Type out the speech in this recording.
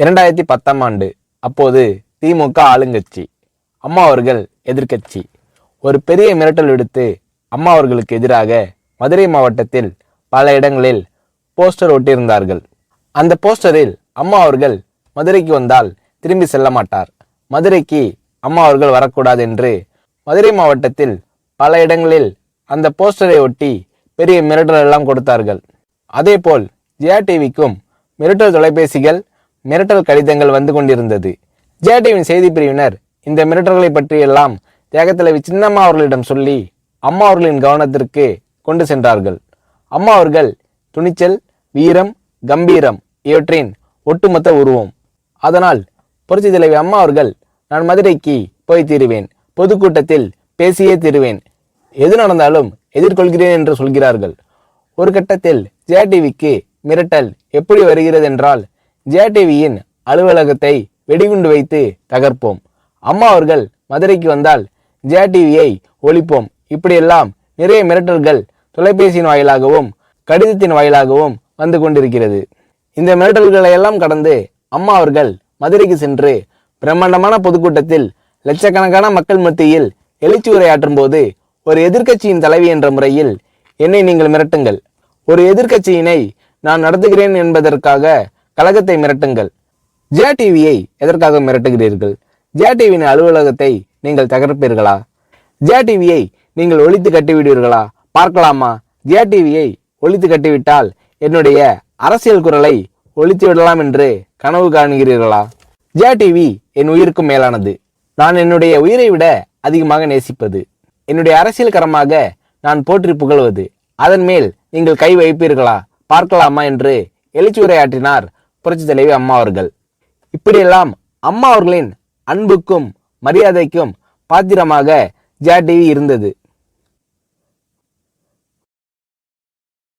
2010ஆம் ஆண்டு. அப்போது திமுக ஆளுங்கட்சி, அம்மா அவர்கள் எதிர்க்கட்சி. ஒரு பெரிய மிரட்டல் விடுத்து அம்மா அவர்களுக்கு எதிராக மதுரை மாவட்டத்தில் பல இடங்களில் போஸ்டர் ஒட்டியிருந்தார்கள். அந்த போஸ்டரில் அம்மா அவர்கள் மதுரைக்கு வந்தால் திரும்பி செல்ல மாட்டார், மதுரைக்கு அம்மா அவர்கள் வரக்கூடாது என்று மதுரை மாவட்டத்தில் பல இடங்களில் அந்த போஸ்டரை ஒட்டி பெரிய மிரட்டல் எல்லாம் கொடுத்தார்கள். அதேபோல் ஜெயா டிவிக்கும் மிரட்டல் தொலைபேசிகள், மிரட்டல் கடிதங்கள் வந்து கொண்டிருந்தது. ஜெயா டிவியின் செய்தி பிரிவினர் இந்த மிரட்டல்களை பற்றியெல்லாம் தியாகத்தலைவி சின்னம்மா அவர்களிடம் சொல்லி அம்மா அவர்களின் கவனத்திற்கு கொண்டு சென்றார்கள். அம்மா அவர்கள் துணிச்சல், வீரம், கம்பீரம் இவற்றின் ஒட்டுமொத்த உருவம். அதனால் புரட்சி தலைவி அம்மா அவர்கள், நான் மதுரைக்கு போய் தீருவேன், பொதுக்கூட்டத்தில் பேசியே தீருவேன், எது நடந்தாலும் எதிர்கொள்கிறேன் என்று சொல்கிறார்கள். ஒரு கட்டத்தில் ஜெயா டிவிக்கு மிரட்டல் எப்படி வருகிறது என்றால், ஜெயா டிவியின் அலுவலகத்தை வெடிகுண்டு வைத்து தகர்ப்போம், அம்மா அவர்கள் மதுரைக்கு வந்தால் ஜெயா டிவியை ஒழிப்போம், இப்படியெல்லாம் நிறைய மிரட்டல்கள் தொலைபேசியின் வாயிலாகவும் கடிதத்தின் வாயிலாகவும் வந்து கொண்டிருக்கிறது. இந்த மிரட்டல்களை எல்லாம் கடந்து அம்மா அவர்கள் மதுரைக்கு சென்று பிரம்மாண்டமான பொதுக்கூட்டத்தில் லட்சக்கணக்கான மக்கள் மத்தியில் எழுச்சி உரையாற்றும் போது, ஒரு எதிர்க்கட்சியின் தலைவி என்ற முறையில் என்னை நீங்கள் மிரட்டுங்கள், ஒரு எதிர்க்கட்சியினை நான் நடத்துகிறேன் என்பதற்காக கழகத்தை மிரட்டுங்கள், ஜெயா டிவியை எதற்காக மிரட்டுகிறீர்கள், ஜெயா டிவியின் அலுவலகத்தை நீங்கள் தகர்ப்பீர்களா, ஜெயா டிவியை நீங்கள் ஒழித்து கட்டிவிடுவீர்களா, பார்க்கலாமா, ஜெயா டிவியை ஒழித்து கட்டிவிட்டால் என்னுடைய அரசியல் குரலை ஒழித்து விடலாம் என்று கனவு காணுகிறீர்களா? ஜெயா டிவி என் உயிருக்கும் மேலானது, நான் என்னுடைய உயிரை விட அதிகமாக நேசிப்பது, என்னுடைய அரசியல் கரமாக நான் போற்றி புகழ்வது, அதன் மேல் நீங்கள் கை வைப்பீர்களா, பார்க்கலாமா என்று எழுச்சி உரையாற்றினார் புரட்சி தலைவி அம்மா அவர்கள். இப்படியெல்லாம் அம்மா அவர்களின் அன்புக்கும் மரியாதைக்கும் பாத்திரமாக ஜெயா டிவி இருந்தது.